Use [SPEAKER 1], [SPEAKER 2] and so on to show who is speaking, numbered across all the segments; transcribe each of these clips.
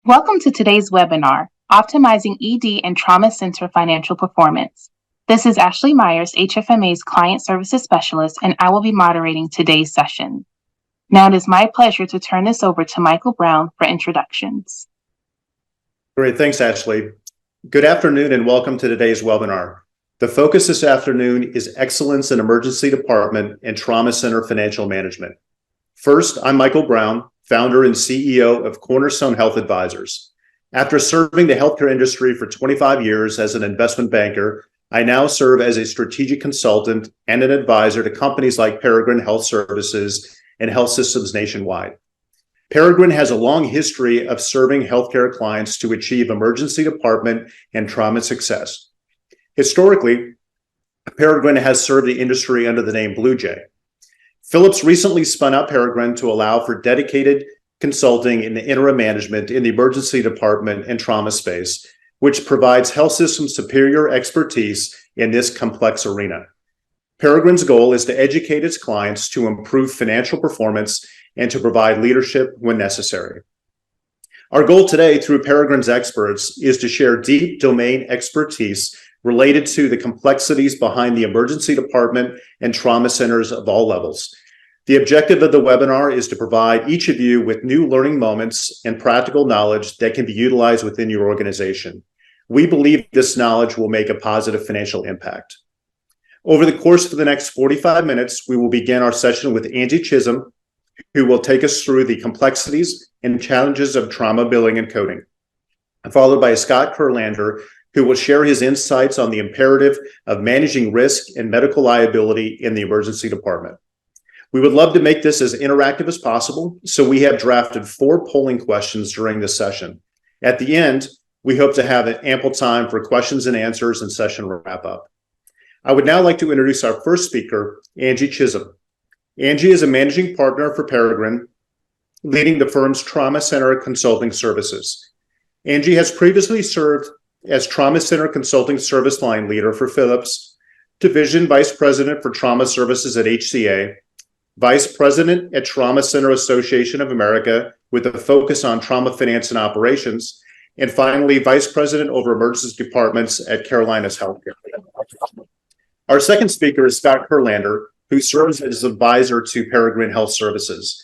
[SPEAKER 1] Welcome to today's webinar, Optimizing ED and Trauma Center Financial Performance. This is Ashley Myers, HFMA's Client Services Specialist, and I will be moderating today's session. Now it is my pleasure to turn this over to Michael Brown for introductions.
[SPEAKER 2] Great, thanks, Ashley. Good afternoon and welcome to today's webinar. The focus this afternoon is excellence in emergency department and trauma center financial management. First, I'm Michael Brown, founder and CEO of Cornerstone Health Advisors. After serving the healthcare industry for 25 years as an investment banker, I now serve as a strategic consultant and an advisor to companies like Peregrine Health Services and health systems nationwide. Peregrine has a long history of serving healthcare clients to achieve emergency department and trauma success. Historically, Peregrine has served the industry under the name Blue Jay. Philips recently spun out Peregrine to allow for dedicated consulting and interim management in the emergency department and trauma space, which provides health systems superior expertise in this complex arena. Peregrine's goal is to educate its clients to improve financial performance and to provide leadership when necessary. Our goal today through Peregrine's experts is to share deep domain expertise related to the complexities behind the emergency department and trauma centers of all levels. The objective of the webinar is to provide each of you with new learning moments and practical knowledge that can be utilized within your organization. We believe this knowledge will make a positive financial impact. Over the course of the next 45 minutes, we will begin our session with Angie Chisholm, who will take us through the complexities and challenges of trauma billing and coding, followed by Scott Kurlander, who will share his insights on the imperative of managing risk and medical liability in the emergency department. We would love to make this as interactive as possible, so we have drafted 4 polling questions during this session. At the end, we hope to have ample time for questions and answers and session wrap up. I would now like to introduce our first speaker, Angie Chisholm. Angie is a managing partner for Peregrine, leading the firm's trauma center consulting services. Angie has previously served as Trauma Center Consulting Service Line Leader for Philips, Division Vice President for Trauma Services at HCA, Vice President at Trauma Center Association of America with a focus on trauma finance and operations, and finally, Vice President over Emergency Departments at Carolinas Healthcare. Our second speaker is Scott Kurlander, who serves as advisor to Peregrine Health Services.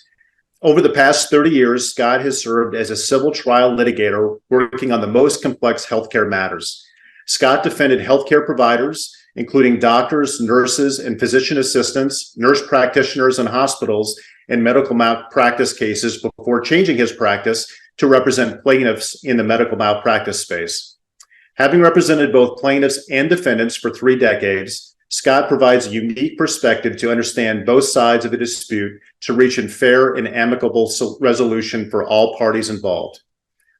[SPEAKER 2] Over the past 30 years, Scott has served as a civil trial litigator working on the most complex healthcare matters. Scott defended healthcare providers, including doctors, nurses, and physician assistants, nurse practitioners in hospitals, and medical malpractice cases before changing his practice to represent plaintiffs in the medical malpractice space. Having represented both plaintiffs and defendants for 3 decades, Scott provides a unique perspective to understand both sides of a dispute to reach a fair and amicable resolution for all parties involved.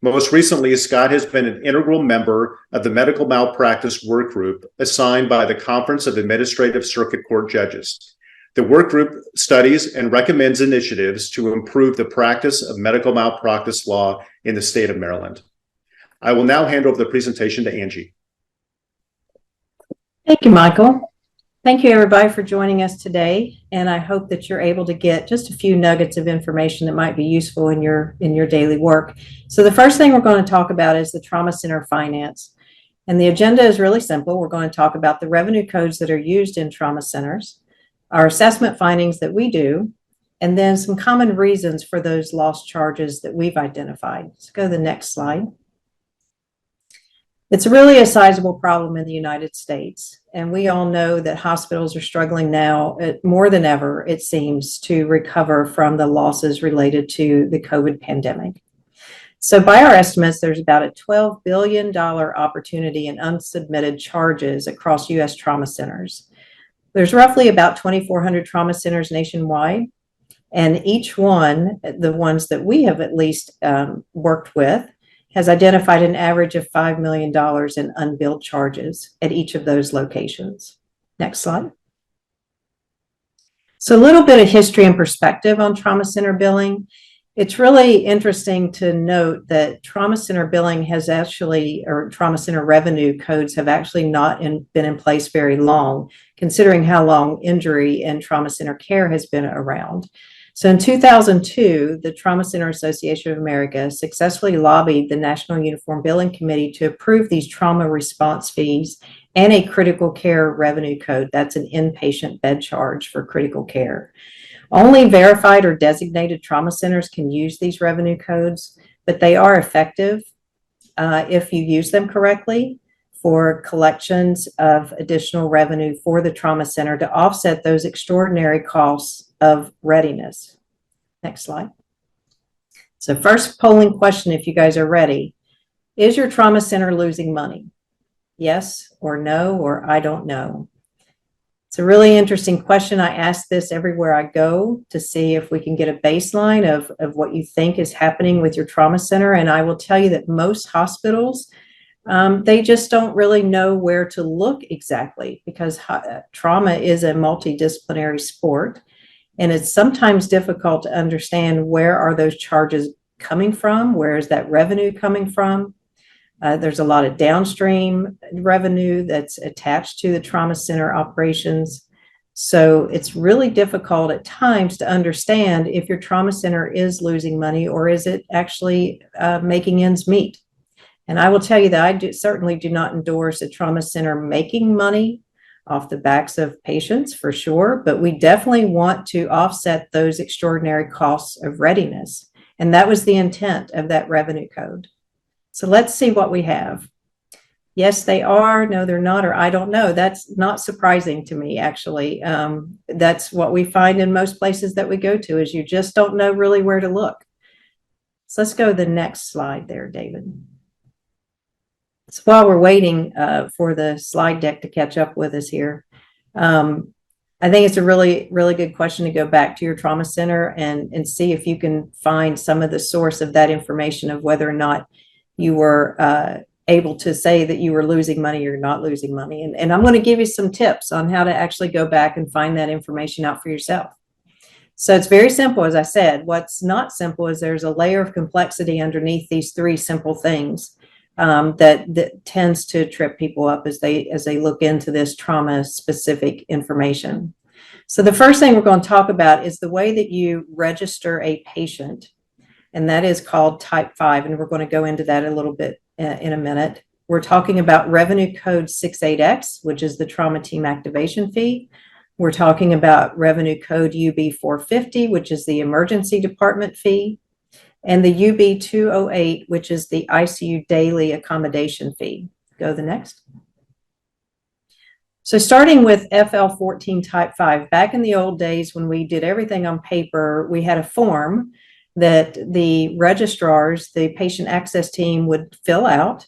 [SPEAKER 2] Most recently, Scott has been an integral member of the medical malpractice work group assigned by the Conference of Administrative Circuit Court Judges. The work group studies and recommends initiatives to improve the practice of medical malpractice law in the state of Maryland. I will now hand over the presentation to Angie.
[SPEAKER 3] Thank you, Michael. Thank you, everybody, for joining us today, and I hope that you're able to get just a few nuggets of information that might be useful in your daily work. So the first thing we're going to talk about is the trauma center finance, and the agenda is really simple. We're going to talk about the revenue codes that are used in trauma centers, our assessment findings that we do, and then some common reasons for those lost charges that we've identified. Let's go to the next slide. It's really a sizable problem in the United States, and we all know that hospitals are struggling now more than ever, it seems, to recover from the losses related to the COVID pandemic. So by our estimates, there's about a $12 billion opportunity in unsubmitted charges across U.S. trauma centers. There's roughly about 2,400 trauma centers nationwide, and each one, the ones that we have at least worked with, has identified an average of $5 million in unbilled charges at each of those locations. Next slide. So a little bit of history and perspective on trauma center billing. It's really interesting to note that trauma center billing has actually, or trauma center revenue codes have actually not been in place very long, considering how long injury and trauma center care has been around. So in 2002, the Trauma Center Association of America successfully lobbied the National Uniform Billing Committee to approve these trauma response fees and a critical care revenue code. That's an inpatient bed charge for critical care. Only verified or designated trauma centers can use these revenue codes, but they are effective if you use them correctly for collections of additional revenue for the trauma center to offset those extraordinary costs of readiness. Next slide. So first polling question, if you guys are ready, is your trauma center losing money? Yes or no, or I don't know. It's a really interesting question. I ask this everywhere I go to see if we can get a baseline of what you think is happening with your trauma center. And I will tell you that most hospitals, they just don't really know where to look exactly, because trauma is a multidisciplinary sport. And it's sometimes difficult to understand where are those charges coming from? Where is that revenue coming from? There's a lot of downstream revenue that's attached to the trauma center operations. So it's really difficult at times to understand if your trauma center is losing money or is it actually making ends meet. And I will tell you that I certainly do not endorse a trauma center making money off the backs of patients, for sure, but we definitely want to offset those extraordinary costs of readiness. And that was the intent of that revenue code. So let's see what we have. Yes, they are. No, they're not, or I don't know. That's not surprising to me, actually. That's what we find in most places that we go to, is you just don't know really where to look. So let's go to the next slide there, David. So while we're waiting for the slide deck to catch up with us here, I think it's a really, really good question to go back to your trauma center and see if you can find some of the source of that information of whether or not you were able to say that you were losing money or not losing money. And I'm going to give you some tips on how to actually go back and find that information out for yourself. So it's very simple, as I said. What's not simple is there's a layer of complexity underneath these three simple things that tends to trip people up as they look into this trauma specific information. So the first thing we're going to talk about is the way that you register a patient, and that is called Type 5, and we're going to go into that a little bit in a minute. We're talking about revenue code 68X, which is the trauma team activation fee. We're talking about revenue code UB 450, which is the emergency department fee, and the UB 208, which is the ICU daily accommodation fee. Go to the next. So starting with FL14 Type 5, back in the old days when we did everything on paper, we had a form that the registrars, the patient access team, would fill out,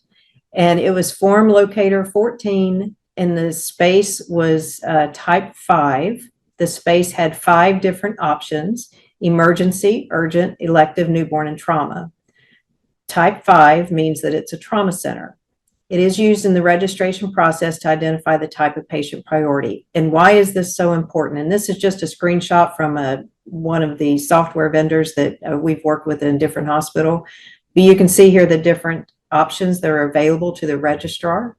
[SPEAKER 3] and it was form locator 14, and the space was Type 5. The space had 5 different options: emergency, urgent, elective, newborn, and trauma. Type 5 means that it's a trauma center. It is used in the registration process to identify the type of patient priority. And why is this so important? And this is just a screenshot from one of the software vendors that we've worked with in a different hospital. But you can see here the different options that are available to the registrar.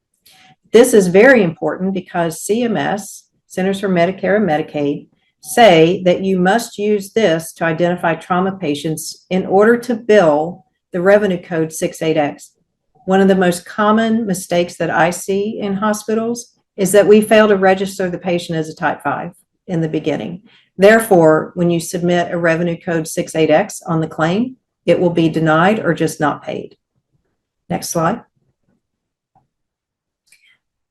[SPEAKER 3] This is very important because CMS, Centers for Medicare and Medicaid, say that you must use this to identify trauma patients in order to bill the revenue code 68X. One of the most common mistakes that I see in hospitals is that we fail to register the patient as a Type 5 in the beginning. Therefore, when you submit a revenue code 68X on the claim, it will be denied or just not paid. Next slide.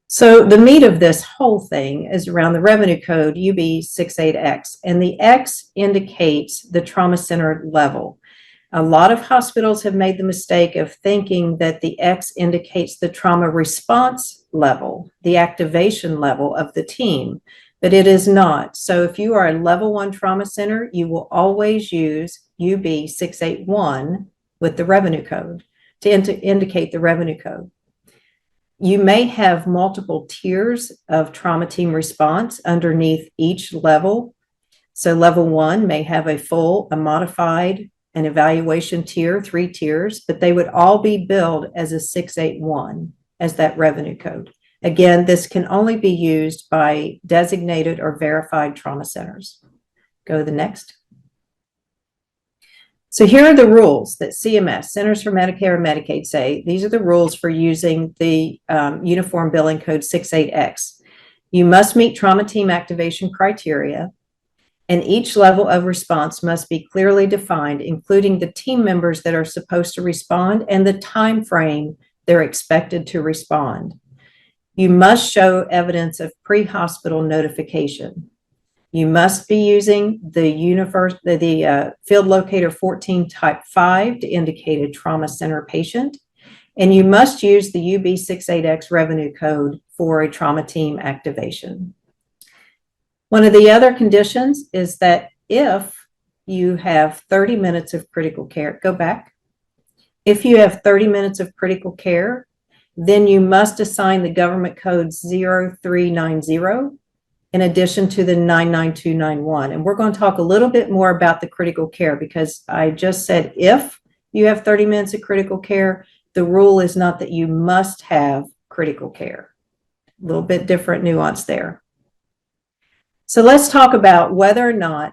[SPEAKER 3] So the meat of this whole thing is around the revenue code UB68X, and the X indicates the trauma center level. A lot of hospitals have made the mistake of thinking that the X indicates the trauma response level, the activation level of the team, but it is not. So if you are a level 1 trauma center, you will always use UB681 with the revenue code to indicate the revenue code. You may have multiple tiers of trauma team response underneath each level. So level 1 may have a modified, an evaluation tier, 3 tiers, but they would all be billed as a 681 as that revenue code. Again, this can only be used by designated or verified trauma centers. Go to the next. So here are the rules that CMS, Centers for Medicare and Medicaid, say. These are the rules for using the Uniform Billing Code 68X. You must meet trauma team activation criteria, and each level of response must be clearly defined, including the team members that are supposed to respond and the time frame they're expected to respond. You must show evidence of pre-hospital notification. You must be using the Field Locator 14 Type 5 to indicate a trauma center patient, and you must use the UB68X revenue code for a trauma team activation. One of the other conditions is that if you have 30 minutes of critical care, go back. If you have 30 minutes of critical care, then you must assign the government code 0390 in addition to the 99291. And we're going to talk a little bit more about the critical care, because I just said if you have 30 minutes of critical care, the rule is not that you must have critical care. A little bit different nuance there. So let's talk about whether or not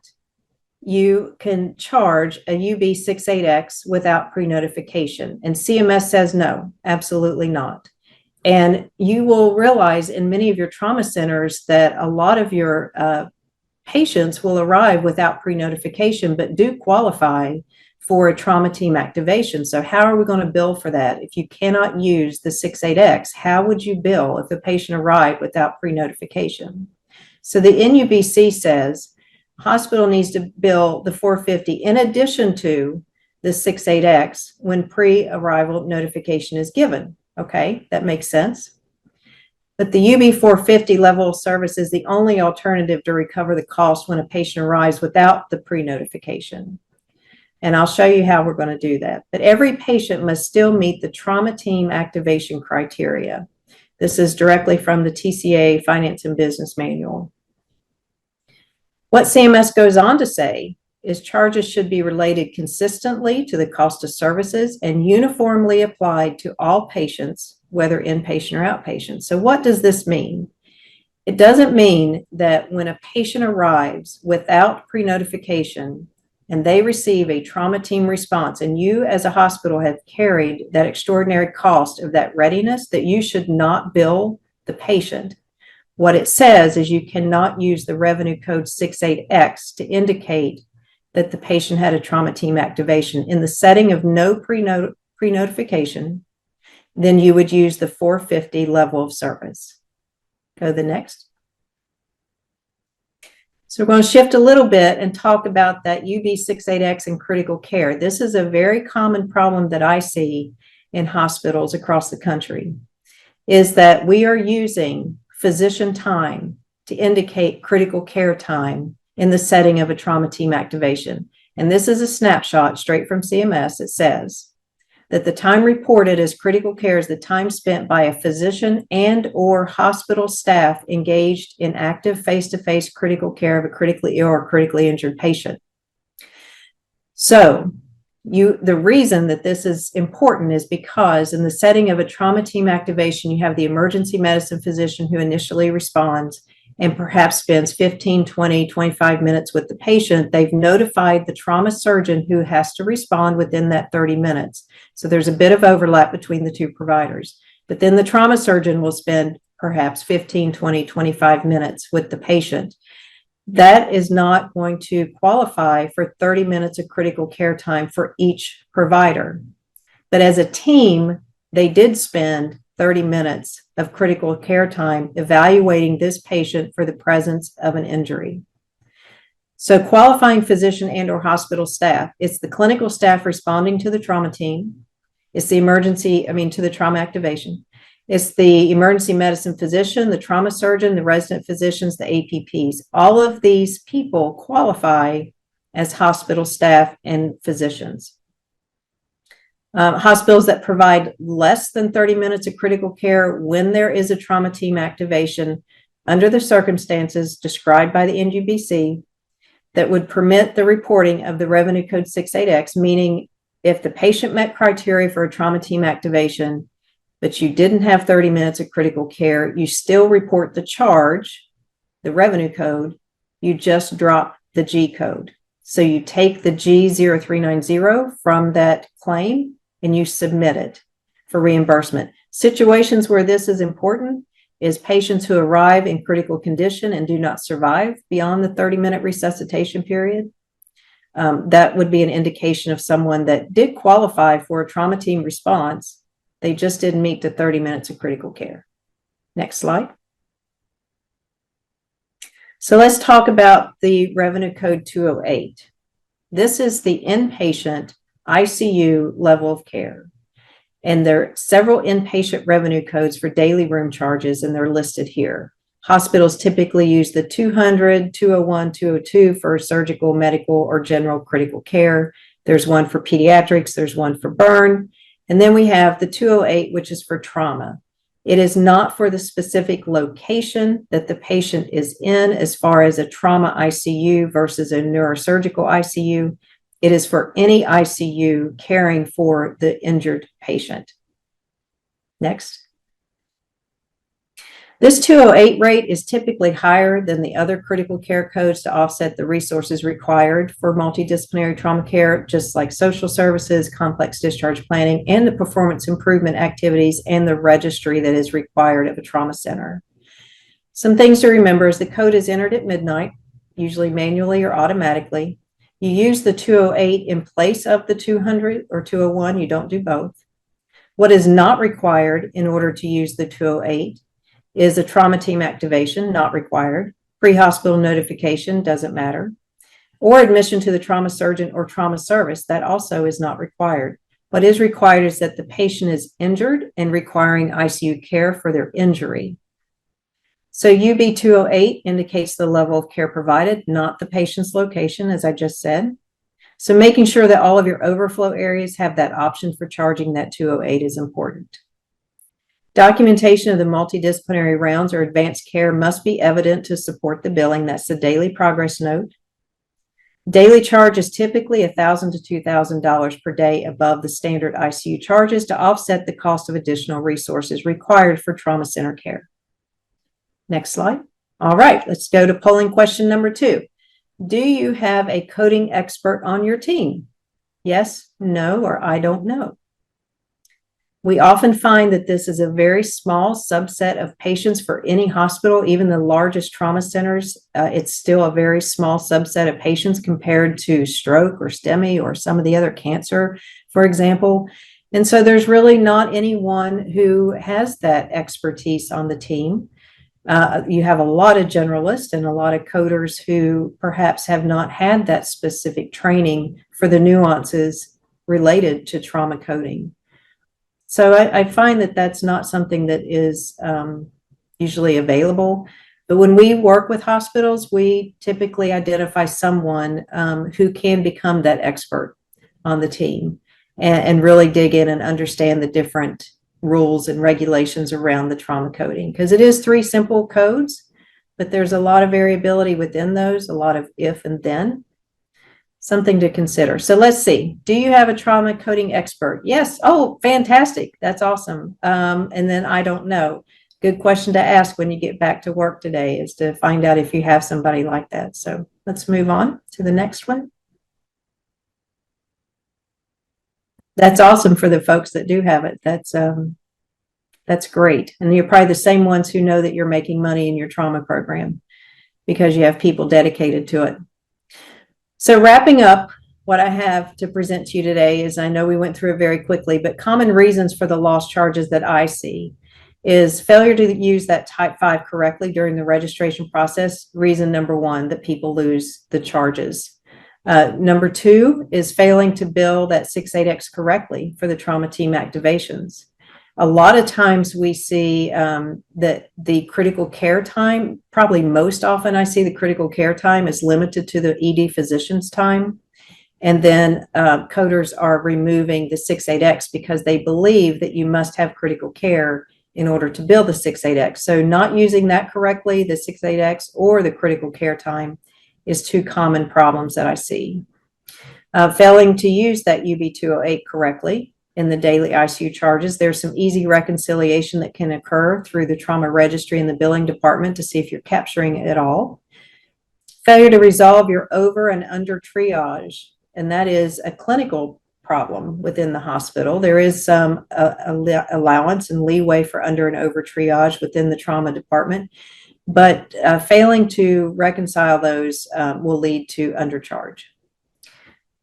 [SPEAKER 3] you can charge a UB68X without pre-notification. And CMS says no, absolutely not. And you will realize in many of your trauma centers that a lot of your patients will arrive without pre-notification, but do qualify for a trauma team activation. So how are we going to bill for that? If you cannot use the 68X, how would you bill if a patient arrived without pre-notification? So the NUBC says hospital needs to bill the 450 in addition to the 68X when pre-arrival notification is given. Okay, that makes sense. But the UB 450 level of service is the only alternative to recover the cost when a patient arrives without the pre-notification. And I'll show you how we're going to do that. But every patient must still meet the trauma team activation criteria. This is directly from the TCA Finance and Business Manual. What CMS goes on to say is charges should be related consistently to the cost of services and uniformly applied to all patients, whether inpatient or outpatient. So what does this mean? It doesn't mean that when a patient arrives without pre-notification and they receive a trauma team response, and you as a hospital have carried that extraordinary cost of that readiness, that you should not bill the patient. What it says is you cannot use the revenue code 68X to indicate that the patient had a trauma team activation in the setting of no pre-notification. Then you would use the 450 level of service. Go to the next. So we're going to shift a little bit and talk about that UB68X in critical care. This is a very common problem that I see in hospitals across the country, is that we are using physician time to indicate critical care time in the setting of a trauma team activation. And this is a snapshot straight from CMS. It says that the time reported as critical care is the time spent by a physician and or hospital staff engaged in active face-to-face critical care of a critically ill or critically injured patient. So the reason that this is important is because in the setting of a trauma team activation, you have the emergency medicine physician who initially responds and perhaps spends 15, 20, 25 minutes with the patient. They've notified the trauma surgeon who has to respond within that 30 minutes. So there's a bit of overlap between the two providers. But then the trauma surgeon will spend perhaps 15, 20, 25 minutes with the patient. That is not going to qualify for 30 minutes of critical care time for each provider. But as a team, they did spend 30 minutes of critical care time evaluating this patient for the presence of an injury. So qualifying physician and or hospital staff, it's the clinical staff responding to the trauma team. It's the to the trauma activation. It's the emergency medicine physician, the trauma surgeon, the resident physicians, the APPs. All of these people qualify as hospital staff and physicians. Hospitals that provide less than 30 minutes of critical care when there is a trauma team activation under the circumstances described by the NUBC that would permit the reporting of the revenue code 68X, meaning if the patient met criteria for a trauma team activation, but you didn't have 30 minutes of critical care, you still report the charge, the revenue code, you just drop the G code. So you take the G0390 from that claim and you submit it for reimbursement. Situations where this is important is patients who arrive in critical condition and do not survive beyond the 30-minute resuscitation period. That would be an indication of someone that did qualify for a trauma team response. They just didn't meet the 30 minutes of critical care. Next slide. So let's talk about the revenue code 208. This is the inpatient ICU level of care. And there are several inpatient revenue codes for daily room charges, and they're listed here. Hospitals typically use the 200, 201, 202 for surgical, medical, or general critical care. There's one for pediatrics, there's one for burn. And then we have the 208, which is for trauma. It is not for the specific location that the patient is in as far as a trauma ICU versus a neurosurgical ICU. It is for any ICU caring for the injured patient. Next. This 208 rate is typically higher than the other critical care codes to offset the resources required for multidisciplinary trauma care, just like social services, complex discharge planning, and the performance improvement activities and the registry that is required of a trauma center. Some things to remember is the code is entered at midnight, usually manually or automatically. You use the 208 in place of the 200 or 201. You don't do both. What is not required in order to use the 208 is a trauma team activation, not required. Pre-hospital notification, doesn't matter. Or admission to the trauma surgeon or trauma service, that also is not required. What is required is that the patient is injured and requiring ICU care for their injury. So UB 208 indicates the level of care provided, not the patient's location, as I just said. So making sure that all of your overflow areas have that option for charging that 208 is important. Documentation of the multidisciplinary rounds or advanced care must be evident to support the billing. That's the daily progress note. Daily charge is typically $1,000 to $2,000 per day above the standard ICU charges to offset the cost of additional resources required for trauma center care. Next slide. All right, let's go to polling question number 2. Do you have a coding expert on your team? Yes, no, or I don't know. We often find that this is a very small subset of patients for any hospital, even the largest trauma centers. It's still a very small subset of patients compared to stroke or STEMI or some of the other cancer, for example. And so there's really not anyone who has that expertise on the team. You have a lot of generalists and a lot of coders who perhaps have not had that specific training for the nuances related to trauma coding. So I find that that's not something that is usually available. But when we work with hospitals, we typically identify someone who can become that expert on the team and really dig in and understand the different rules and regulations around the trauma coding, because it is 3 simple codes, but there's a lot of variability within those, a lot of if and then. Something to consider. So let's see. Do you have a trauma coding expert? Yes. Oh, fantastic. That's awesome. And then I don't know. Good question to ask when you get back to work today, is to find out if you have somebody like that. So let's move on to the next one. That's awesome for the folks that do have it. That's great. And you're probably the same ones who know that you're making money in your trauma program because you have people dedicated to it. So wrapping up, what I have to present to you today is, I know we went through it very quickly, but common reasons for the lost charges that I see is failure to use that type 5 correctly during the registration process. Reason number 1, that people lose the charges. Number 2 is failing to bill that 68X correctly for the trauma team activations. A lot of times we see that the critical care time, probably most often I see the critical care time is limited to the ED physician's time. And then coders are removing the 68X because they believe that you must have critical care in order to bill the 68X. So not using that correctly, the 68X or the critical care time, is 2 common problems that I see. Failing to use that UB 208 correctly in the daily ICU charges. There's some easy reconciliation that can occur through the trauma registry and the billing department to see if you're capturing it all. Failure to resolve your over and under triage, and that is a clinical problem within the hospital. There is some allowance and leeway for under and over triage within the trauma department, but failing to reconcile those will lead to undercharge.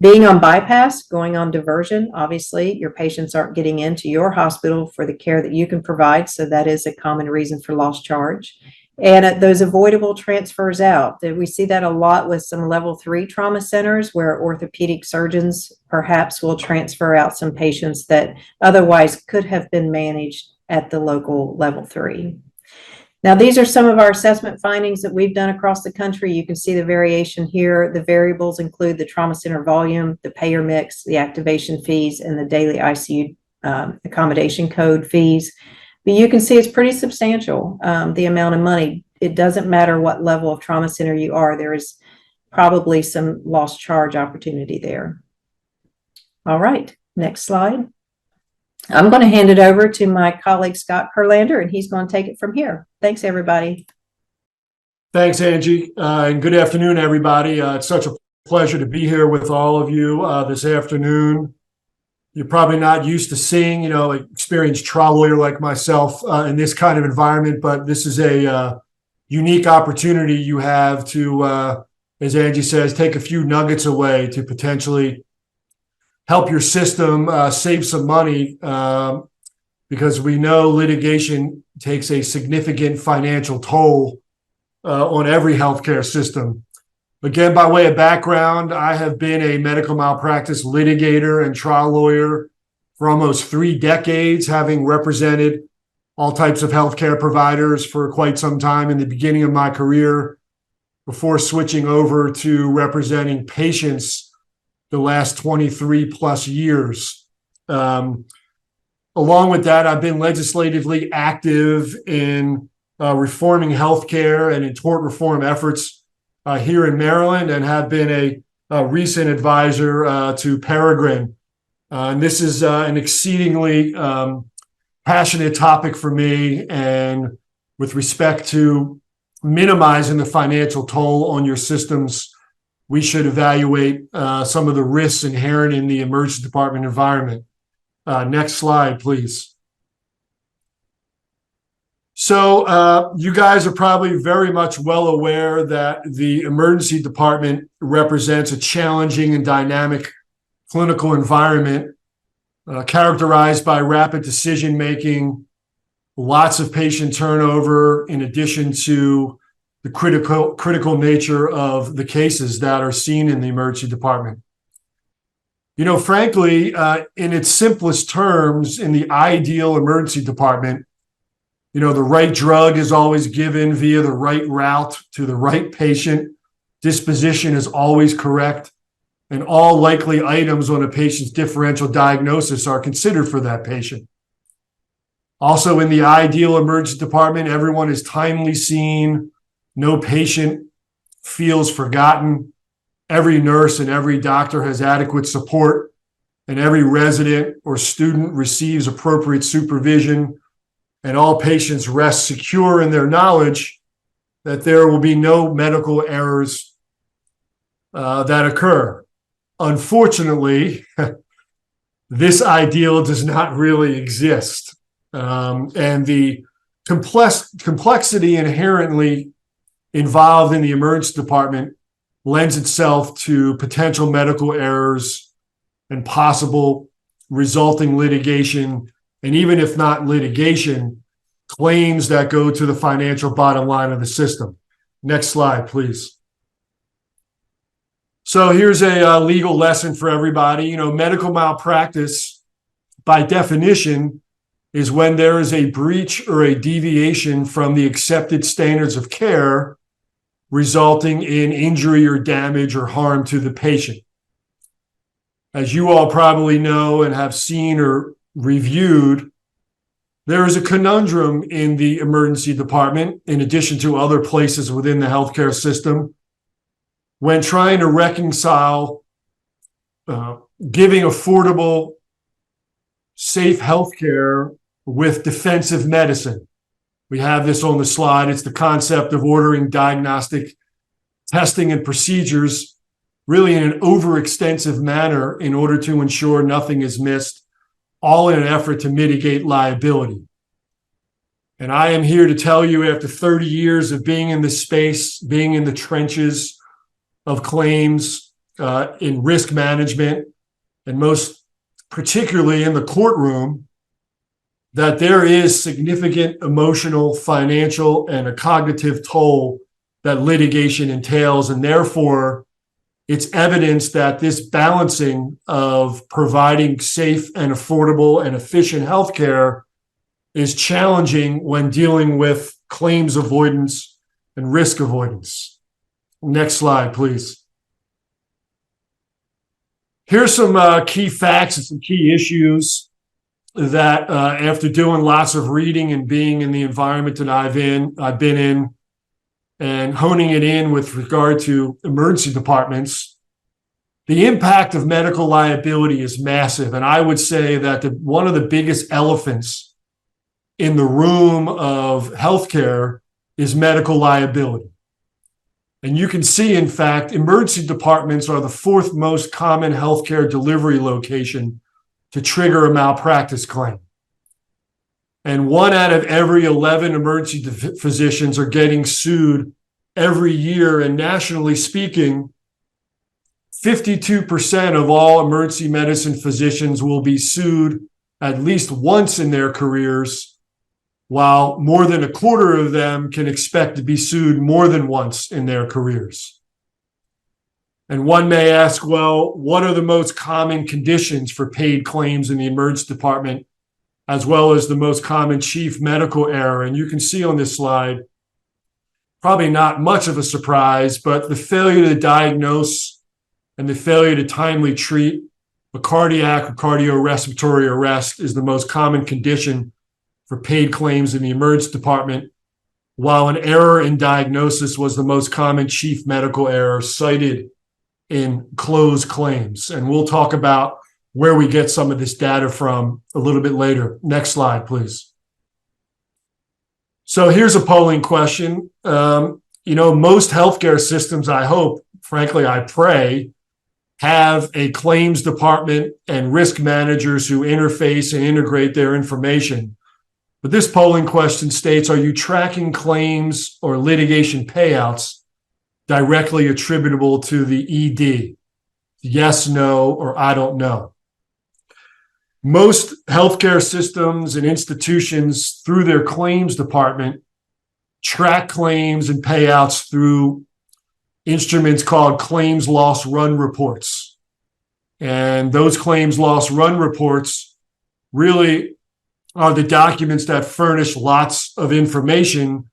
[SPEAKER 3] Being on bypass, going on diversion, obviously your patients aren't getting into your hospital for the care that you can provide, so that is a common reason for lost charge. And those avoidable transfers out, we see that a lot with some level 3 trauma centers where orthopedic surgeons perhaps will transfer out some patients that otherwise could have been managed at the local level 3. Now, these are some of our assessment findings that we've done across the country. You can see the variation here. The variables include the trauma center volume, the payer mix, the activation fees, and the daily ICU accommodation code fees. But you can see it's pretty substantial, the amount of money. It doesn't matter what level of trauma center you are, there is probably some lost charge opportunity there. All right, next slide. I'm going to hand it over to my colleague, Scott Kurlander, and he's going to take it from here. Thanks, everybody.
[SPEAKER 4] Thanks, Angie, and good afternoon, everybody. It's such a pleasure to be here with all of you this afternoon. You're probably not used to seeing, experienced trial lawyer like myself in this kind of environment, but this is a unique opportunity you have to, as Angie says, take a few nuggets away to potentially help your system save some money because we know litigation takes a significant financial toll on every healthcare system. Again, by way of background, I have been a medical malpractice litigator and trial lawyer for almost 3 decades, having represented all types of healthcare providers for quite some time in the beginning of my career before switching over to representing patients the last 23 plus years. Along with that, I've been legislatively active in reforming healthcare and in tort reform efforts here in Maryland, and have been a recent advisor to Peregrine. And this is an exceedingly passionate topic for me, and with respect to minimizing the financial toll on your systems, we should evaluate some of the risks inherent in the emergency department environment. Next slide, please. So you guys are probably very much well aware that the emergency department represents a challenging and dynamic clinical environment characterized by rapid decision-making, lots of patient turnover, in addition to the critical nature of the cases that are seen in the emergency department. Frankly, in its simplest terms, in the ideal emergency department, the right drug is always given via the right route to the right patient. Disposition is always correct, and all likely items on a patient's differential diagnosis are considered for that patient. Also, in the ideal emergency department, everyone is timely seen. No patient feels forgotten. Every nurse and every doctor has adequate support, and every resident or student receives appropriate supervision, and all patients rest secure in their knowledge that there will be no medical errors that occur. Unfortunately, this ideal does not really exist. And the complexity inherently involved in the emergency department lends itself to potential medical errors and possible resulting litigation, and even if not litigation, claims that go to the financial bottom line of the system. Next slide, please. So here's a legal lesson for everybody. Medical malpractice, by definition, is when there is a breach or a deviation from the accepted standards of care, resulting in injury or damage or harm to the patient. As you all probably know and have seen or reviewed, there is a conundrum in the emergency department, in addition to other places within the healthcare system, when trying to reconcile giving affordable, safe healthcare with defensive medicine. We have this on the slide. It's the concept of ordering diagnostic testing and procedures really in an overextensive manner in order to ensure nothing is missed, all in an effort to mitigate liability. And I am here to tell you, after 30 years of being in this space, being in the trenches of claims in risk management, and most particularly in the courtroom, that there is significant emotional, financial, and a cognitive toll that litigation entails. And therefore, it's evidence that this balancing of providing safe and affordable and efficient healthcare is challenging when dealing with claims avoidance and risk avoidance. Next slide, please. Here's some key facts and some key issues that after doing lots of reading and being in the environment that I've been in and honing it in with regard to emergency departments, the impact of medical liability is massive. And I would say that one of the biggest elephants in the room of healthcare is medical liability. And you can see, in fact, emergency departments are the fourth most common healthcare delivery location to trigger a malpractice claim. And 1 out of every 11 emergency physicians are getting sued every year. And nationally speaking, 52% of all emergency medicine physicians will be sued at least once in their careers, while more than a quarter of them can expect to be sued more than once in their careers. And one may ask, well, what are the most common conditions for paid claims in the emergency department, as well as the most common chief medical error? And you can see on this slide, probably not much of a surprise, but the failure to diagnose and the failure to timely treat a cardiac or cardiorespiratory arrest is the most common condition for paid claims in the emergency department, while an error in diagnosis was the most common chief medical error cited in closed claims. And we'll talk about where we get some of this data from a little bit later. Next slide, please. So here's a polling question. Most healthcare systems, I hope, frankly, I pray, have a claims department and risk managers who interface and integrate their information. But this polling question states, are you tracking claims or litigation payouts directly attributable to the ED? Yes, no, or I don't know. Most healthcare systems and institutions, through their claims department, track claims and payouts through instruments called claims loss run reports. And those claims loss run reports really are the documents that furnish lots of information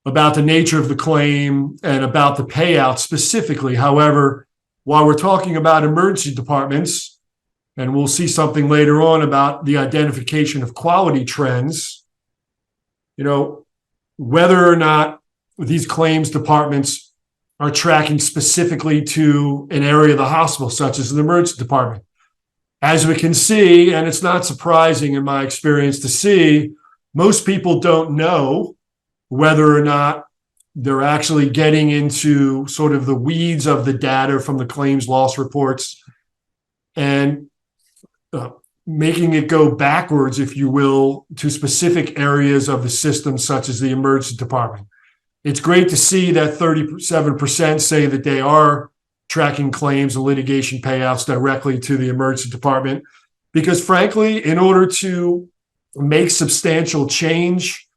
[SPEAKER 4] about the nature of the claim and about the payout specifically. However, while we're talking about emergency departments, and we'll see something later on about the identification of quality trends, whether or not these claims departments are tracking specifically to an area of the hospital, such as an emergency department. As we can see, and it's not surprising in my experience to see, most people don't know whether or not they're actually getting into sort of the weeds of the data from the claims loss reports and making it go backwards, if you will, to specific areas of the system, such as the emergency department. It's great to see that 37% say that they are tracking claims and litigation payouts directly to the emergency department, because frankly, in order to make substantial change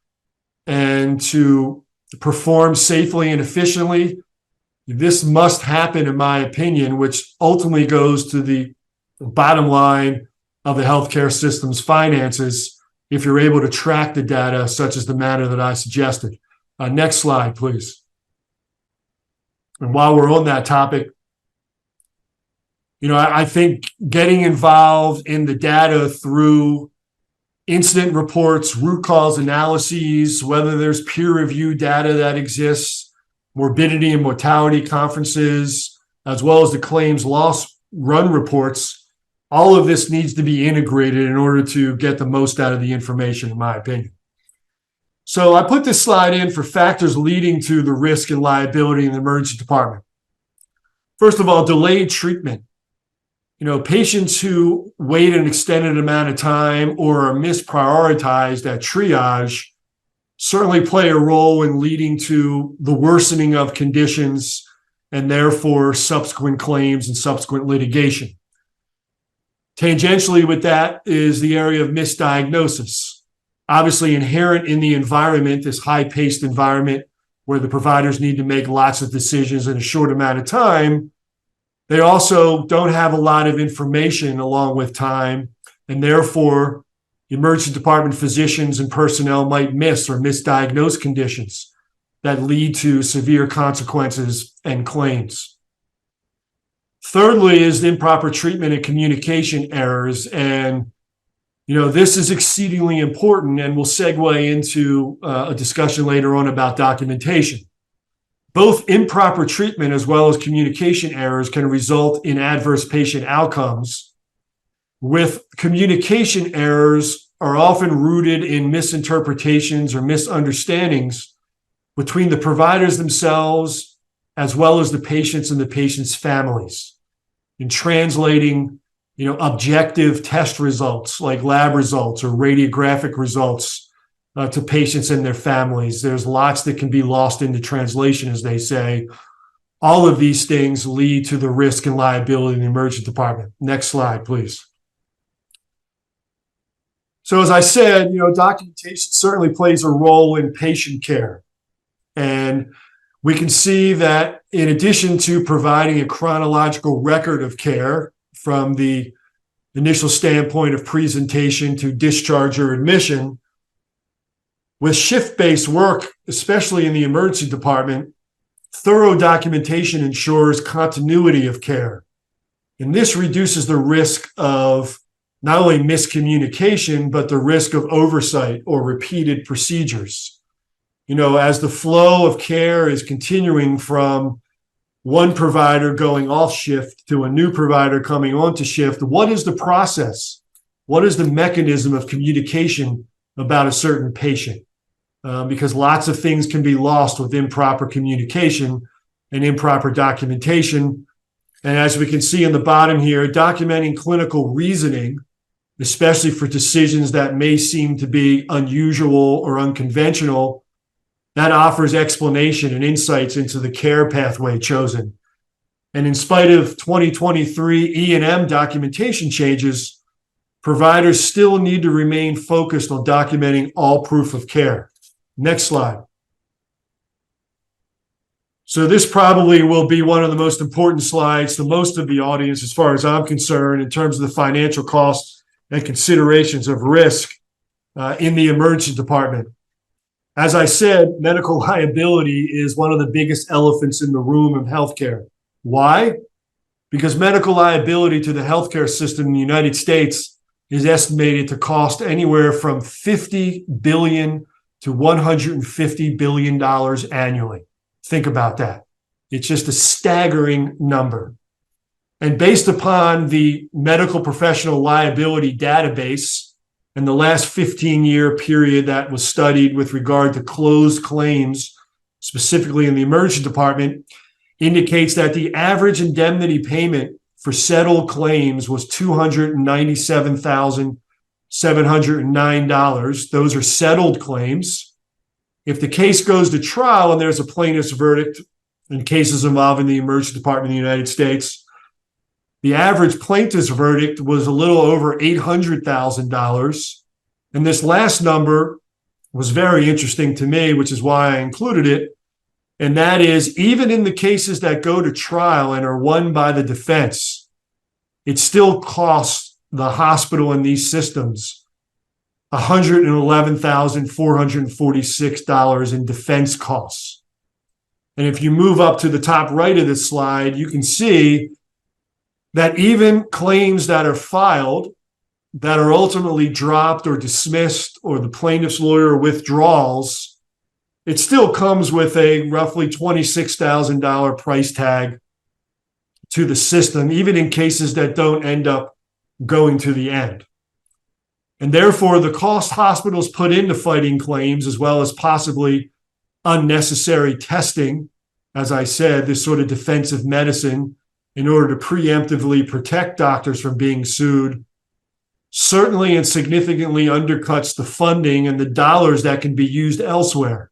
[SPEAKER 4] and to perform safely and efficiently, this must happen, in my opinion, which ultimately goes to the bottom line of the healthcare system's finances, if you're able to track the data such as the manner that I suggested. Next slide, please. And while we're on that topic, I think getting involved in the data through incident reports, root cause analyses, whether there's peer-reviewed data that exists, morbidity and mortality conferences, as well as the claims loss run reports, all of this needs to be integrated in order to get the most out of the information, in my opinion. So I put this slide in for factors leading to the risk and liability in the emergency department. First of all, delayed treatment. Patients who wait an extended amount of time or are misprioritized at triage certainly play a role in leading to the worsening of conditions and therefore subsequent claims and subsequent litigation. Tangentially with that is the area of misdiagnosis. Obviously inherent in the environment, this high-paced environment where the providers need to make lots of decisions in a short amount of time, they also don't have a lot of information along with time, and therefore emergency department physicians and personnel might miss or misdiagnose conditions that lead to severe consequences and claims. Thirdly is improper treatment and communication errors. And, this is exceedingly important, and we'll segue into a discussion later on about documentation. Both improper treatment as well as communication errors can result in adverse patient outcomes. With communication errors are often rooted in misinterpretations or misunderstandings between the providers themselves as well as the patients and the patients' families in translating objective test results like lab results or radiographic results to patients and their families. There's lots that can be lost into translation, as they say. All of these things lead to the risk and liability in the emergency department. Next slide, please. So as I said, documentation certainly plays a role in patient care. And we can see that in addition to providing a chronological record of care from the initial standpoint of presentation to discharge or admission, with shift-based work, especially in the emergency department, thorough documentation ensures continuity of care. And this reduces the risk of not only miscommunication, but the risk of oversight or repeated procedures. As the flow of care is continuing from one provider going off shift to a new provider coming onto shift, what is the process? What is the mechanism of communication about a certain patient? Because lots of things can be lost with improper communication and improper documentation. And as we can see in the bottom here, documenting clinical reasoning, especially for decisions that may seem to be unusual or unconventional, that offers explanation and insights into the care pathway chosen. And in spite of 2023 E&M documentation changes, providers still need to remain focused on documenting all proof of care. Next slide. So this probably will be one of the most important slides to most of the audience, as far as I'm concerned, in terms of the financial costs and considerations of risk in the emergency department. As I said, medical liability is one of the biggest elephants in the room of healthcare. Why? Because medical liability to the healthcare system in the United States is estimated to cost anywhere from $50 billion to $150 billion annually. Think about that. It's just a staggering number. And based upon the medical professional liability database and the last 15-year period that was studied with regard to closed claims, specifically in the emergency department, indicates that the average indemnity payment for settled claims was $297,709. Those are settled claims. If the case goes to trial and there's a plaintiff's verdict in cases involving the emergency department in the United States, the average plaintiff's verdict was a little over $800,000. And this last number was very interesting to me, which is why I included it. And that is, even in the cases that go to trial and are won by the defense, it still costs the hospital and these systems $111,446 in defense costs. And if you move up to the top right of this slide, you can see that even claims that are filed, that are ultimately dropped or dismissed, or the plaintiff's lawyer withdrawals, it still comes with a roughly $26,000 price tag to the system, even in cases that don't end up going to the end. And therefore, the cost hospitals put into fighting claims, as well as possibly unnecessary testing, as I said, this sort of defensive medicine in order to preemptively protect doctors from being sued, certainly and significantly undercuts the funding and the dollars that can be used elsewhere,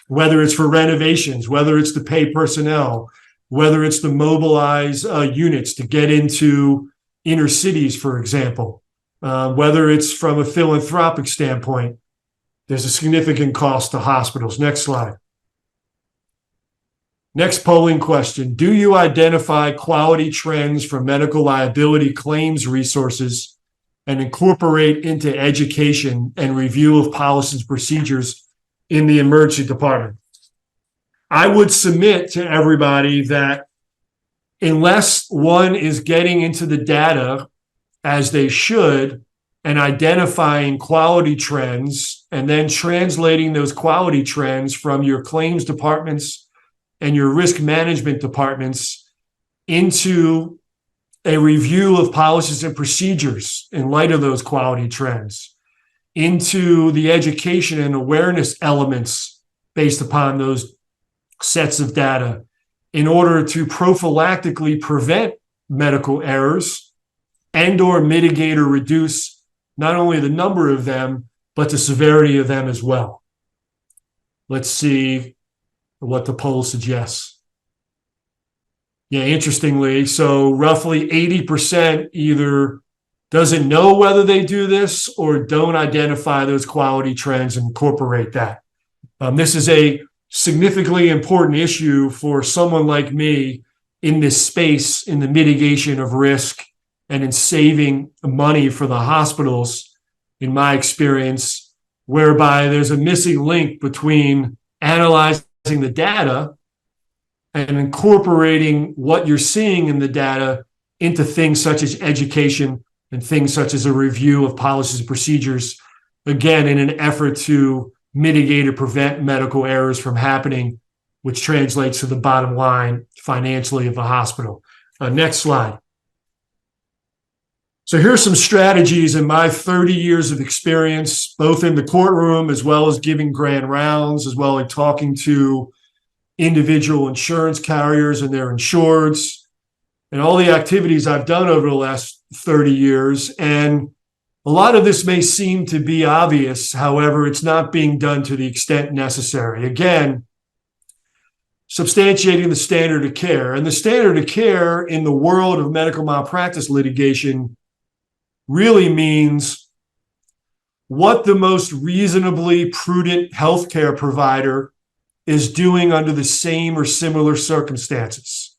[SPEAKER 4] whether it's for renovations, whether it's to pay personnel, whether it's to mobilize units to get into inner cities, for example, whether it's from a philanthropic standpoint. There's a significant cost to hospitals. Next slide. Next polling question. Do you identify quality trends for medical liability claims resources and incorporate into education and review of policies and procedures in the emergency department? I would submit to everybody that unless one is getting into the data as they should and identifying quality trends and then translating those quality trends from your claims departments and your risk management departments into a review of policies and procedures in light of those quality trends, into the education and awareness elements based upon those sets of data in order to prophylactically prevent medical errors and or mitigate or reduce not only the number of them, but the severity of them as well. Let's see what the poll suggests. Yeah, interestingly, so roughly 80% either doesn't know whether they do this or don't identify those quality trends and incorporate that. This is a significantly important issue for someone like me in this space, in the mitigation of risk and in saving money for the hospitals, in my experience, whereby there's a missing link between analyzing the data and incorporating what you're seeing in the data into things such as education and things such as a review of policies and procedures, again, in an effort to mitigate or prevent medical errors from happening, which translates to the bottom line financially of the hospital. Next slide. So here's some strategies in my 30 years of experience, both in the courtroom as well as giving grand rounds, as well as talking to individual insurance carriers and their insureds, and all the activities I've done over the last 30 years. And a lot of this may seem to be obvious. However, it's not being done to the extent necessary. Again, substantiating the standard of care. And the standard of care in the world of medical malpractice litigation really means what the most reasonably prudent healthcare provider is doing under the same or similar circumstances.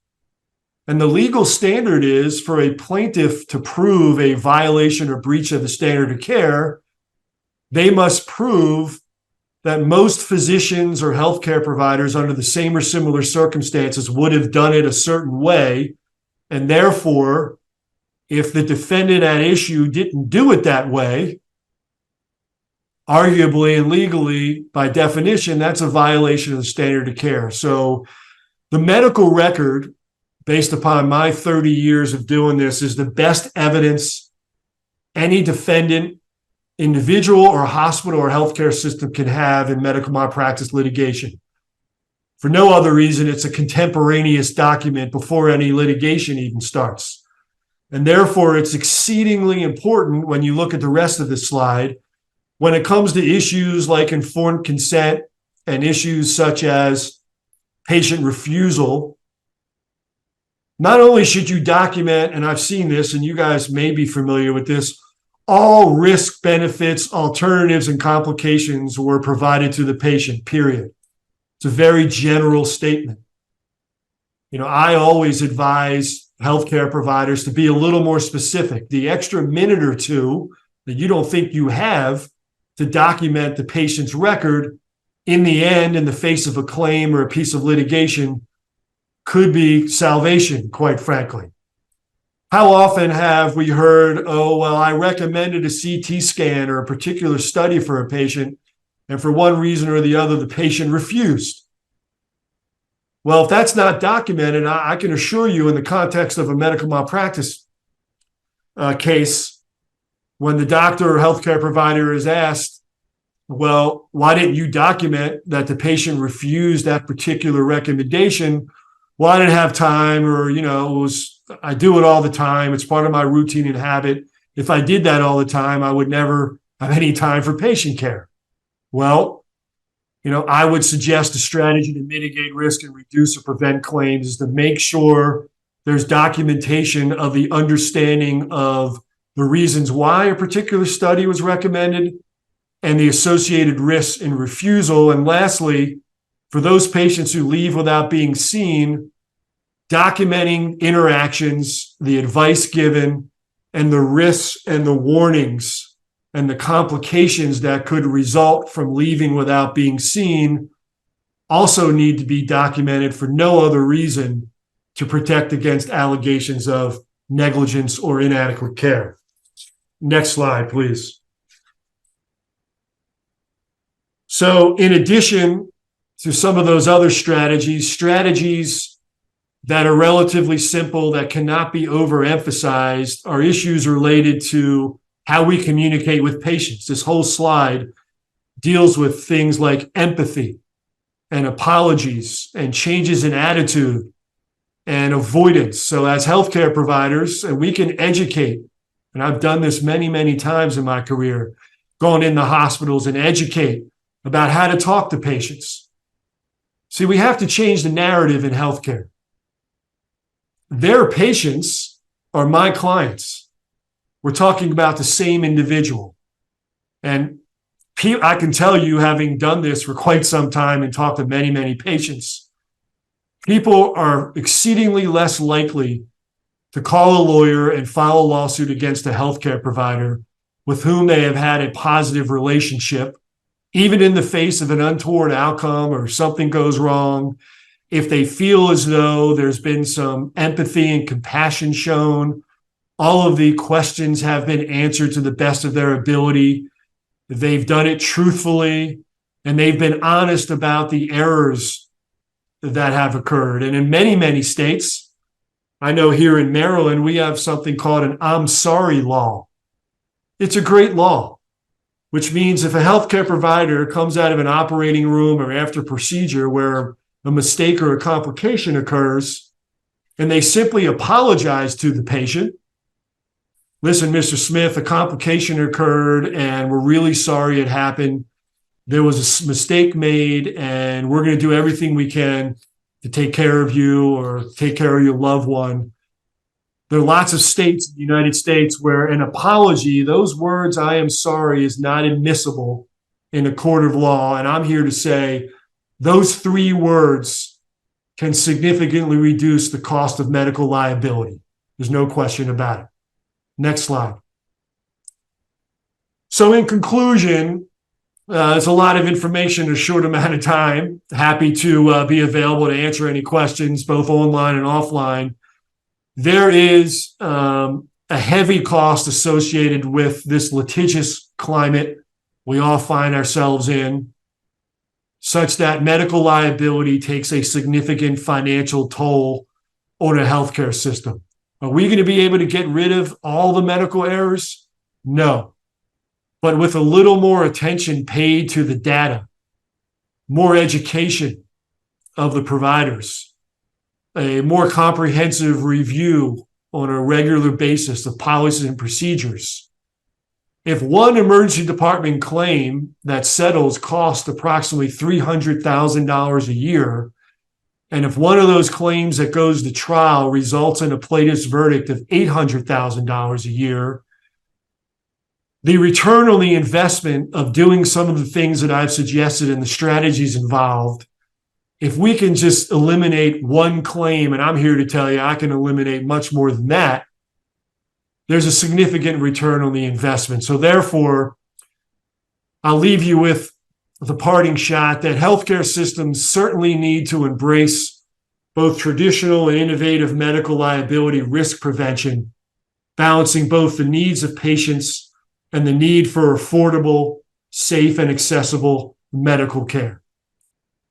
[SPEAKER 4] And the legal standard is for a plaintiff to prove a violation or breach of the standard of care, they must prove that most physicians or healthcare providers under the same or similar circumstances would have done it a certain way. And therefore, if the defendant at issue didn't do it that way, arguably and legally, by definition, that's a violation of the standard of care. So the medical record, based upon my 30 years of doing this, is the best evidence any defendant, individual or hospital or healthcare system can have in medical malpractice litigation. For no other reason, it's a contemporaneous document before any litigation even starts. And therefore, it's exceedingly important when you look at the rest of the slide, when it comes to issues like informed consent and issues such as patient refusal. Not only should you document, and I've seen this, and you guys may be familiar with this, all risk, benefits, alternatives, and complications were provided to the patient, period. It's a very general statement. You know, I always advise healthcare providers to be a little more specific. The extra minute or two that you don't think you have to document the patient's record, in the end, in the face of a claim or a piece of litigation, could be salvation, quite frankly. How often have we heard, oh, well, I recommended a CT scan or a particular study for a patient, and for one reason or the other, the patient refused? Well, if that's not documented, I can assure you in the context of a medical malpractice case, when the doctor or healthcare provider is asked, well, why didn't you document that the patient refused that particular recommendation? Well, I didn't have time, or, I do it all the time. It's part of my routine and habit. If I did that all the time, I would never have any time for patient care. Well, I would suggest a strategy to mitigate risk and reduce or prevent claims is to make sure there's documentation of the understanding of the reasons why a particular study was recommended and the associated risks in refusal. And lastly, for those patients who leave without being seen, documenting interactions, the advice given, and the risks and the warnings and the complications that could result from leaving without being seen also need to be documented for no other reason to protect against allegations of negligence or inadequate care. Next slide, please. So in addition to some of those other strategies that are relatively simple, that cannot be overemphasized, are issues related to how we communicate with patients. This whole slide deals with things like empathy and apologies and changes in attitude and avoidance. So as healthcare providers, and we can educate, and I've done this many, many times in my career, gone into hospitals and educate about how to talk to patients. See, we have to change the narrative in healthcare. Their patients are my clients. We're talking about the same individual. And I can tell you, having done this for quite some time and talked to many, many patients, people are exceedingly less likely to call a lawyer and file a lawsuit against a healthcare provider with whom they have had a positive relationship, even in the face of an untoward outcome or something goes wrong. If they feel as though there's been some empathy and compassion shown, all of the questions have been answered to the best of their ability, they've done it truthfully, and they've been honest about the errors that have occurred. And in many, many states, I know here in Maryland, we have something called an I'm sorry law. It's a great law, which means if a healthcare provider comes out of an operating room or after procedure where a mistake or a complication occurs, and they simply apologize to the patient, listen, Mr. Smith, a complication occurred and we're really sorry it happened. There was a mistake made and we're going to do everything we can to take care of you or take care of your loved one. There are lots of states in the United States where an apology, those words, I am sorry, is not admissible in a court of law. And I'm here to say those three words can significantly reduce the cost of medical liability. There's no question about it. Next slide. So in conclusion, there's a lot of information in a short amount of time. Happy to be available to answer any questions, both online and offline. There is a heavy cost associated with this litigious climate we all find ourselves in, such that medical liability takes a significant financial toll on a healthcare system. Are we going to be able to get rid of all the medical errors? No. But with a little more attention paid to the data, more education of the providers, a more comprehensive review on a regular basis of policies and procedures. If one emergency department claim that settles costs approximately $300,000 a year, and if one of those claims that goes to trial results in a plaintiff's verdict of $800,000 a year, the return on the investment of doing some of the things that I've suggested and the strategies involved, if we can just eliminate one claim, and I'm here to tell you I can eliminate much more than that, there's a significant return on the investment. So therefore, I'll leave you with the parting shot that healthcare systems certainly need to embrace both traditional and innovative medical liability risk prevention, balancing both the needs of patients and the need for affordable, safe, and accessible medical care.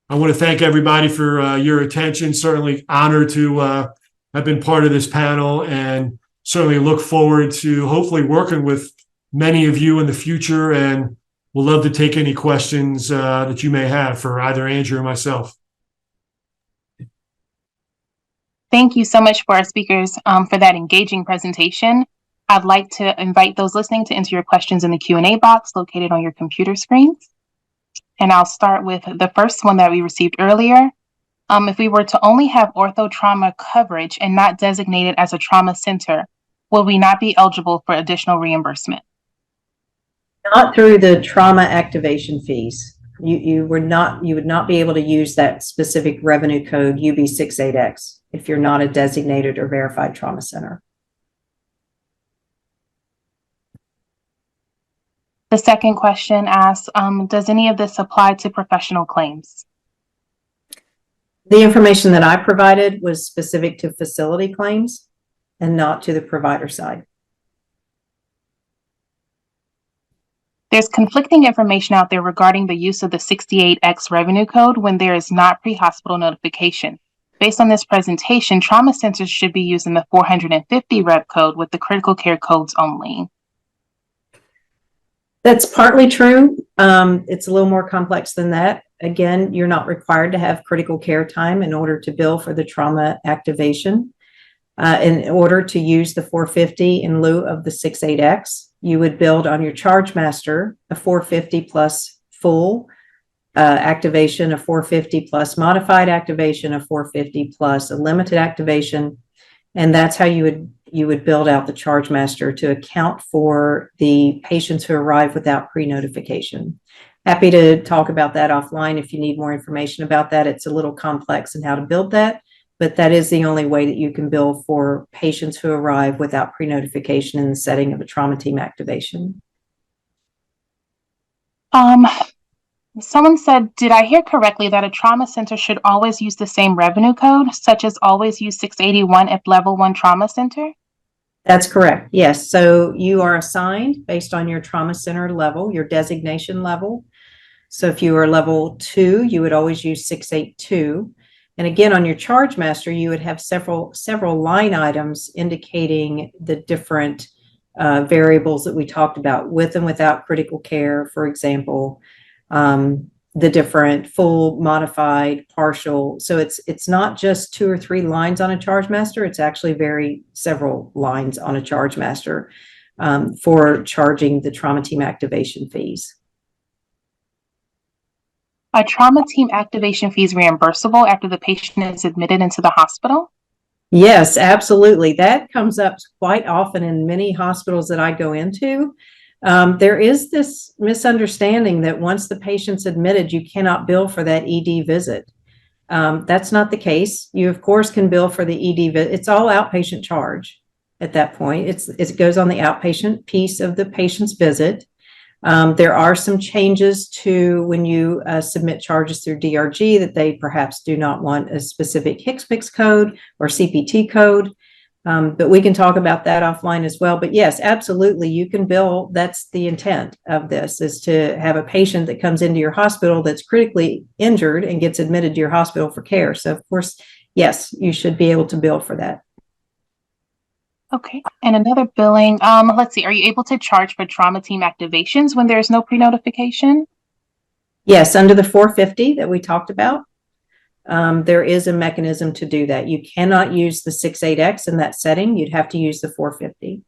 [SPEAKER 4] I want to thank everybody for your attention. Certainly honored to have been part of this panel, and certainly look forward to hopefully working with many of you in the future, and we'll love to take any questions that you may have for either Andrew or myself.
[SPEAKER 1] Thank you so much for our speakers for that engaging presentation. I'd like to invite those listening to enter your questions in the Q&A box located on your computer screens. And I'll start with the first one that we received earlier. If we were to only have ortho trauma coverage and not designated as a trauma center, will we not be eligible for additional reimbursement?
[SPEAKER 3] Not through the trauma activation fees. You would not be able to use that specific revenue code UB68X if you're not a designated or verified trauma center.
[SPEAKER 1] The second question asks, does any of this apply to professional claims?
[SPEAKER 3] The information that I provided was specific to facility claims and not to the provider side.
[SPEAKER 1] There's conflicting information out there regarding the use of the 68X revenue code when there is not pre-hospital notification. Based on this presentation, trauma centers should be using the 450 rep code with the critical care codes only.
[SPEAKER 3] That's partly true. It's a little more complex than that. Again, you're not required to have critical care time in order to bill for the trauma activation. In order to use the 450 in lieu of the 68X, you would build on your charge master a 450 plus full activation, a 450 plus modified activation, a 450 plus a limited activation. And that's how you would build out the charge master to account for the patients who arrive without pre-notification. Happy to talk about that offline if you need more information about that. It's a little complex in how to build that, but that is the only way that you can bill for patients who arrive without pre-notification in the setting of a trauma team activation.
[SPEAKER 1] Someone said, did I hear correctly that a trauma center should always use the same revenue code, such as always use 681 if level 1 trauma center?
[SPEAKER 3] That's correct. Yes. So you are assigned based on your trauma center level, your designation level. So if you are level 2, you would always use 682. And again, on your charge master, you would have several line items indicating the different variables that we talked about, with and without critical care, for example, the different full, modified, partial. So it's not just 2 or 3 lines on a charge master. It's actually several lines on a charge master for charging the trauma team activation fees.
[SPEAKER 1] Are trauma team activation fees reimbursable after the patient is admitted into the hospital?
[SPEAKER 3] Yes, absolutely. That comes up quite often in many hospitals that I go into. There is this misunderstanding that once the patient's admitted, you cannot bill for that ED visit. That's not the case. You, of course, can bill for the ED visit. It's all outpatient charge at that point. It goes on the outpatient piece of the patient's visit. There are some changes to when you submit charges through DRG that they perhaps do not want a specific HCPCS code or CPT code. But we can talk about that offline as well. But yes, absolutely, you can bill. That's the intent of this, is to have a patient that comes into your hospital that's critically injured and gets admitted to your hospital for care. So of course, yes, you should be able to bill for that.
[SPEAKER 1] Okay. And another billing, let's see, are you able to charge for trauma team activations when there's no pre-notification?
[SPEAKER 3] Yes, under the 450 that we talked about. There is a mechanism to do that. You cannot use the 68X in that setting. You'd have to use the 450.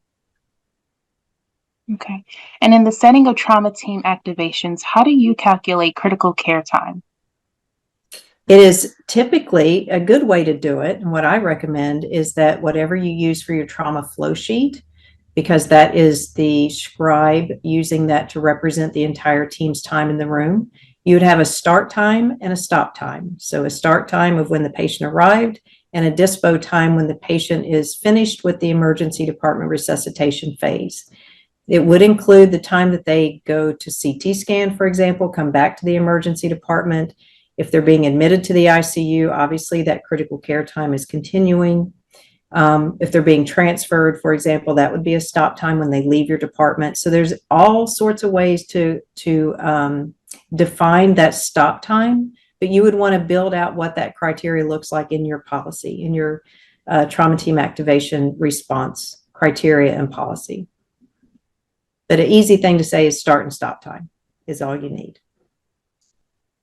[SPEAKER 1] Okay. And in the setting of trauma team activations, how do you calculate critical care time?
[SPEAKER 3] It is typically a good way to do it. And what I recommend is that whatever you use for your trauma flow sheet, because that is the scribe using that to represent the entire team's time in the room, you would have a start time and a stop time. So a start time of when the patient arrived and a dispo time when the patient is finished with the emergency department resuscitation phase. It would include the time that they go to CT scan, for example, come back to the emergency department. If they're being admitted to the ICU, obviously that critical care time is continuing. If they're being transferred, for example, that would be a stop time when they leave your department. So there's all sorts of ways to define that stop time, but you would want to build out what that criteria looks like in your policy, in your trauma team activation response criteria and policy. But an easy thing to say is start and stop time is all you need.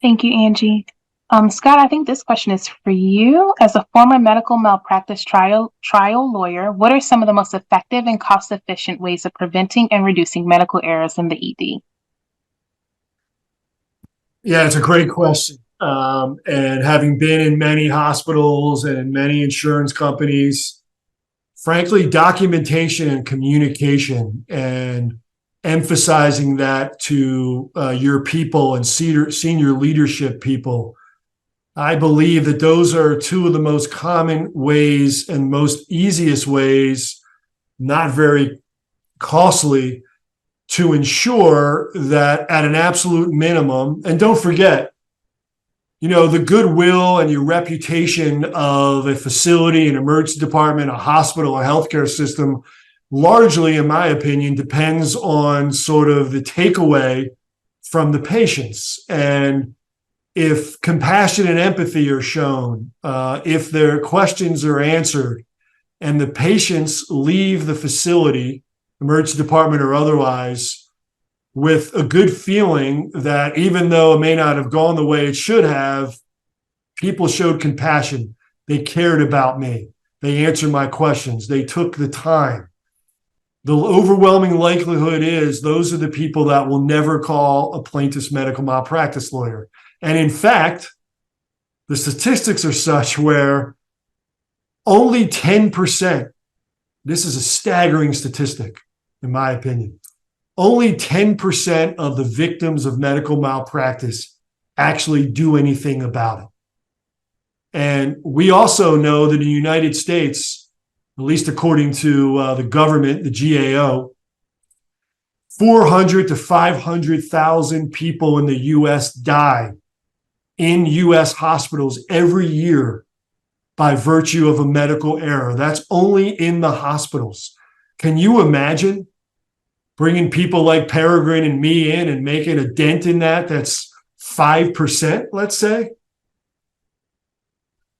[SPEAKER 1] Thank you, Angie. Scott, I think this question is for you. As a former medical malpractice trial lawyer, what are some of the most effective and cost-efficient ways of preventing and reducing medical errors in the ED?
[SPEAKER 4] Yeah, it's a great question. And having been in many hospitals and in many insurance companies, frankly, documentation and communication and emphasizing that to your people and senior leadership people, I believe that those are two of the most common ways and most easiest ways, not very costly, to ensure that at an absolute minimum, and don't forget, the goodwill and your reputation of a facility, an emergency department, a hospital, a healthcare system, largely, in my opinion, depends on sort of the takeaway from the patients. And if compassion and empathy are shown, if their questions are answered, and the patients leave the facility, emergency department or otherwise, with a good feeling that even though it may not have gone the way it should have, people showed compassion. They cared about me. They answered my questions. They took the time. The overwhelming likelihood is those are the people that will never call a plaintiff's medical malpractice lawyer. And in fact, the statistics are such where only 10%, this is a staggering statistic, in my opinion, only 10% of the victims of medical malpractice actually do anything about it. And we also know that in the United States, at least according to the government, the GAO, 400 to 500,000 people in the U.S. die in U.S. hospitals every year by virtue of a medical error. That's only in the hospitals. Can you imagine bringing people like Peregrine and me in and making a dent in that? That's 5%, let's say.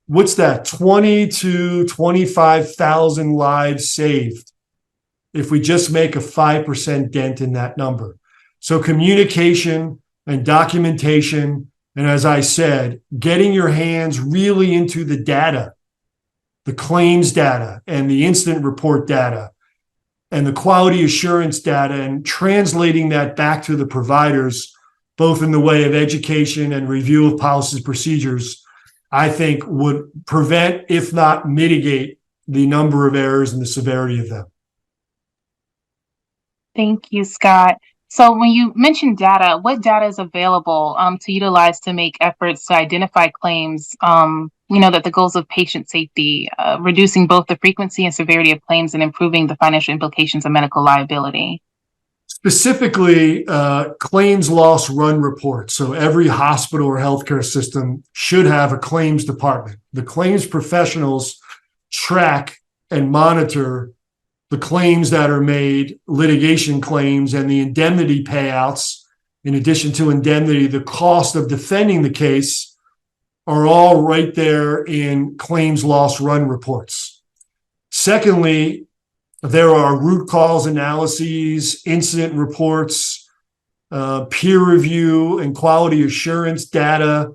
[SPEAKER 4] What's that? 20 to 25,000 lives saved if we just make a 5% dent in that number. So communication and documentation, and as I said, getting your hands really into the data, the claims data and the incident report data and the quality assurance data, and translating that back to the providers, both in the way of education and review of policies and procedures, I think would prevent, if not mitigate, the number of errors and the severity of them.
[SPEAKER 1] Thank you, Scott. So when you mentioned data, what data is available to utilize to make efforts to identify claims, that the goals of patient safety, reducing both the frequency and severity of claims and improving the financial implications of medical liability?
[SPEAKER 4] Specifically, claims loss run reports. So every hospital or healthcare system should have a claims department. The claims professionals track and monitor the claims that are made, litigation claims, and the indemnity payouts. In addition to indemnity, the cost of defending the case are all right there in claims loss run reports. Secondly, there are root cause analyses, incident reports, peer review, and quality assurance data.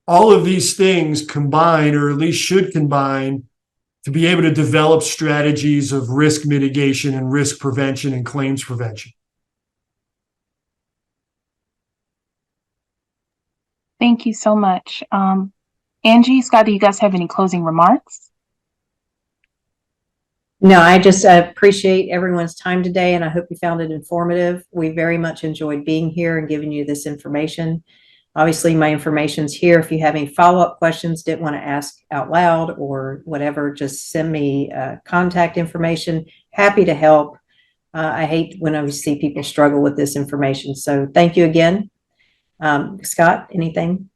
[SPEAKER 4] All of these things combine, or at least should combine, to be able to develop strategies of risk mitigation and risk prevention and claims prevention.
[SPEAKER 1] Thank you so much. Angie, Scott, do you guys have any closing remarks?
[SPEAKER 3] No, I just appreciate everyone's time today, and I hope you found it informative. We very much enjoyed being here and giving you this information. Obviously, my information's here. If you have any follow-up questions, didn't want to ask out loud or whatever, just send me contact information. Happy to help. I hate when I see people struggle with this information. So thank you again. Scott, anything?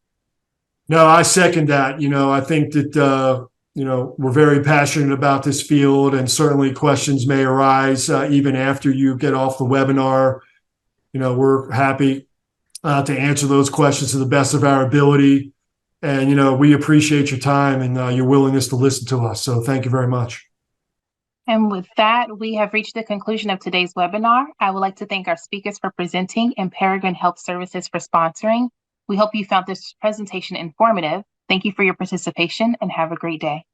[SPEAKER 4] No, I second that. I think that, we're very passionate about this field, and certainly questions may arise even after you get off the webinar. We're happy to answer those questions to the best of our ability. And, we appreciate your time and your willingness to listen to us. So thank you very much.
[SPEAKER 1] And with that, we have reached the conclusion of today's webinar. I would like to thank our speakers for presenting and Peregrine Health Services for sponsoring. We hope you found this presentation informative. Thank you for your participation and have a great day.